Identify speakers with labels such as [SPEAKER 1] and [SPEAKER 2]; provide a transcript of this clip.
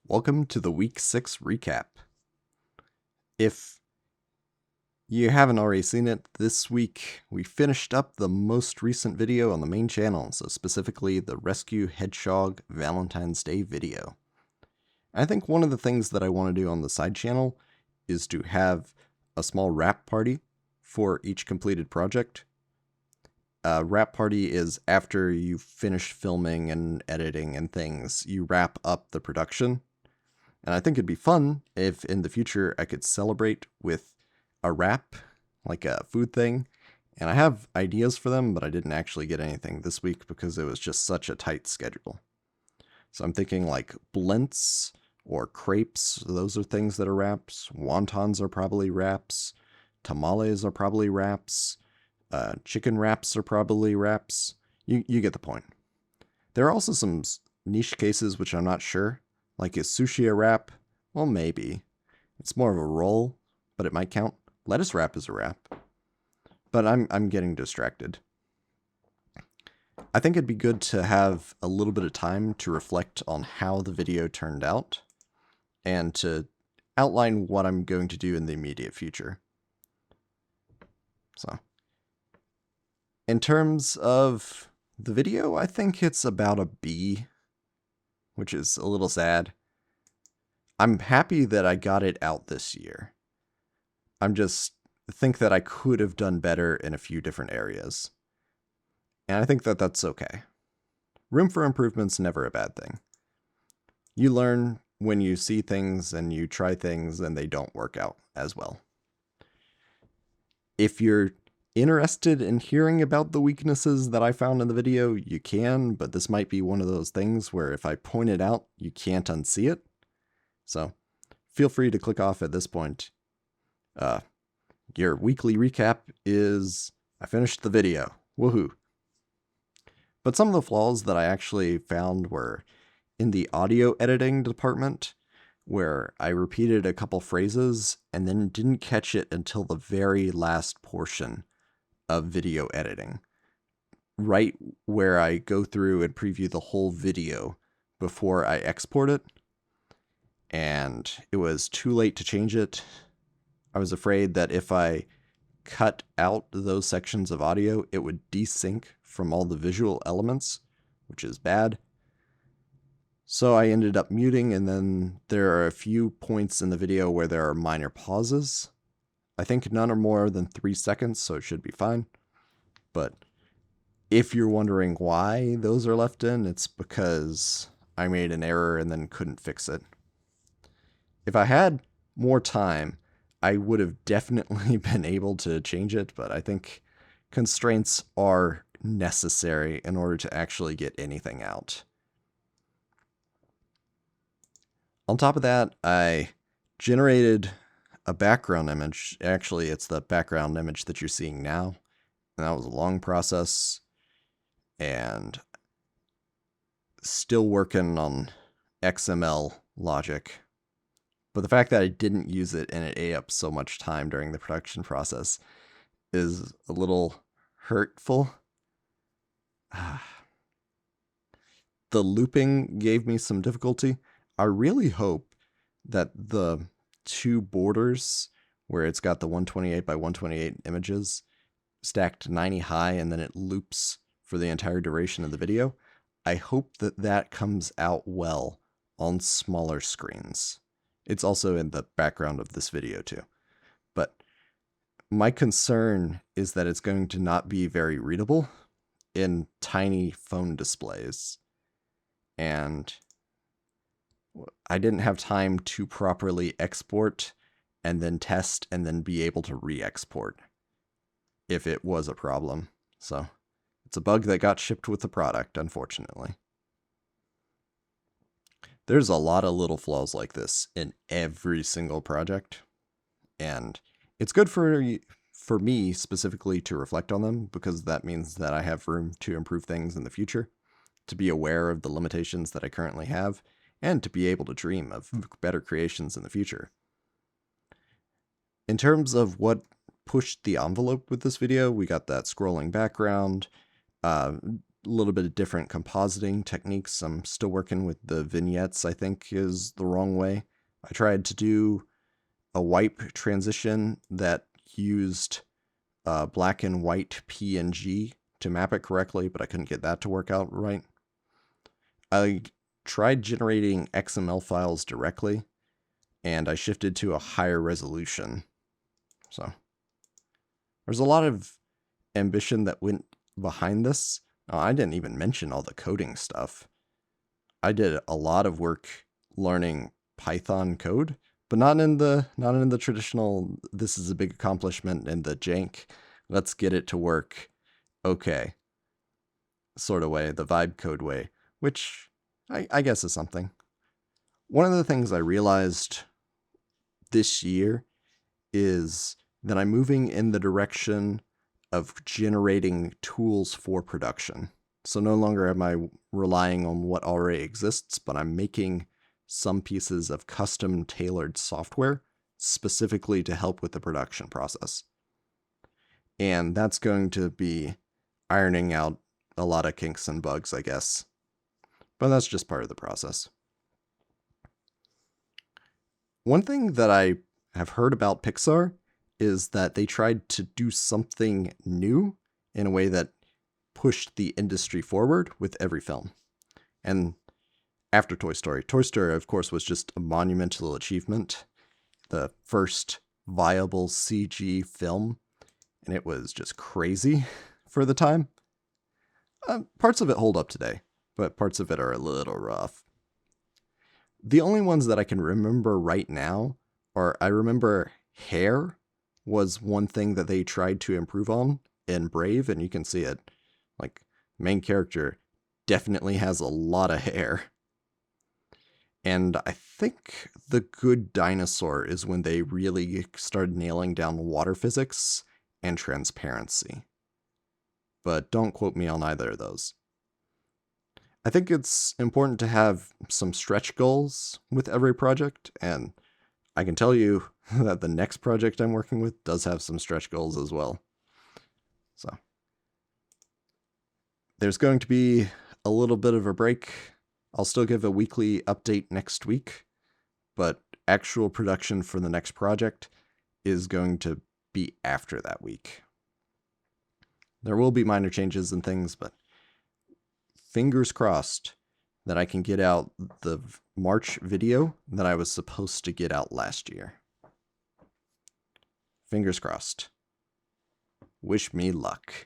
[SPEAKER 1] Welcome to the Week 6 recap. If you haven't already seen it, this week we finished up the most recent video on the main channel, so specifically the Rescue Hedgehog Valentine's Day video. I think one of the things that I want to do on the side channel is to have a small wrap party for each completed project. A wrap party is after you finish filming and editing and things, you wrap up the production. And I think it'd be fun if in the future I could celebrate with a wrap, like a food thing. And I have ideas for them, but I didn't actually get anything this week because it was just such a tight schedule. So I'm thinking like blintz or crepes. Those are things that are wraps. Wontons are probably wraps. Tamales are probably wraps. Chicken wraps are probably wraps. You get the point. There are also some niche cases which I'm not sure. Like, is sushi a wrap? Well, maybe. It's more of a roll, but it might count. Lettuce wrap is a wrap. But I'm getting distracted. I think it'd be good to have a little bit of time to reflect on how the video turned out and to outline what I'm going to do in the immediate future. So, in terms of the video, I think it's about a B, which is a little sad. I'm happy that I got it out this year. I'm just think that I could have done better in a few different areas. And I think that that's okay. Room for improvement's never a bad thing. You learn when you see things and you try things and they don't work out as well. If you're interested in hearing about the weaknesses that I found in the video, you can, but this might be one of those things where if I point it out, you can't unsee it. So feel free to click off at this point. Your weekly recap is I finished the video. Woohoo. But some of the flaws that I actually found were in the audio editing department, where I repeated a couple phrases and then didn't catch it until the very last portion of video editing, right where I go through and preview the whole video before I export it. And it was too late to change it. I was afraid that if I cut out those sections of audio, it would desync from all the visual elements, which is bad. So I ended up muting, and then there are a few points in the video where there are minor pauses. I think none are more than 3 seconds, so it should be fine. But if you're wondering why those are left in, it's because I made an error and then couldn't fix it. If I had more time, I would have definitely been able to change it, but I think constraints are necessary in order to actually get anything out. On top of that, I generated a background image. Actually, it's the background image that you're seeing now. And that was a long process. And still working on XML logic. But the fact that I didn't use it and it ate up so much time during the production process is a little hurtful. The looping gave me some difficulty. I really hope that the two borders where it's got the 128 by 128 images stacked 90 high and then it loops for the entire duration of the video, I hope that that comes out well on smaller screens. It's also in the background of this video too. But my concern is that it's going to not be very readable in tiny phone displays. And I didn't have time to properly export and then test and then be able to re-export if it was a problem. So it's a bug that got shipped with the product, unfortunately. There's a lot of little flaws like this in every single project, and it's good for me specifically to reflect on them because that means that I have room to improve things in the future, to be aware of the limitations that I currently have, and to be able to dream of better creations in the future. In terms of what pushed the envelope with this video, we got that scrolling background, little bit of different compositing techniques. I'm still working with the vignettes, I think is the wrong way. I tried to do a wipe transition that used black and white PNG to map it correctly, but I couldn't get that to work out right. I tried generating XML files directly, and I shifted to a higher resolution. So there's a lot of ambition that went behind this. I didn't even mention all the coding stuff. I did a lot of work learning Python code, but not in the traditional, this is a big accomplishment in the jank, let's get it to work, okay, sort of way, the vibe code way, which I guess is something. One of the things I realized this year is that I'm moving in the direction of generating tools for production. So no longer am I relying on what already exists, but I'm making some pieces of custom tailored software specifically to help with the production process. And that's going to be ironing out a lot of kinks and bugs, I guess. But that's just part of the process. One thing that I have heard about Pixar is that they tried to do something new in a way that pushed the industry forward with every film. And after Toy Story, of course, was just a monumental achievement. The first viable CG film, and it was just crazy for the time. Parts of it hold up today, but parts of it are a little rough. The only ones that I can remember right now are, I remember hair was one thing that they tried to improve on in Brave, and you can see it. Like, main character definitely has a lot of hair. And I think The Good Dinosaur is when they really started nailing down water physics and transparency. But don't quote me on either of those. I think it's important to have some stretch goals with every project, and I can tell you that the next project I'm working with does have some stretch goals as well. So there's going to be a little bit of a break. I'll still give a weekly update next week, but actual production for the next project is going to be after that week. There will be minor changes and things, but fingers crossed that I can get out the March video that I was supposed to get out last year. Fingers crossed. Wish me luck.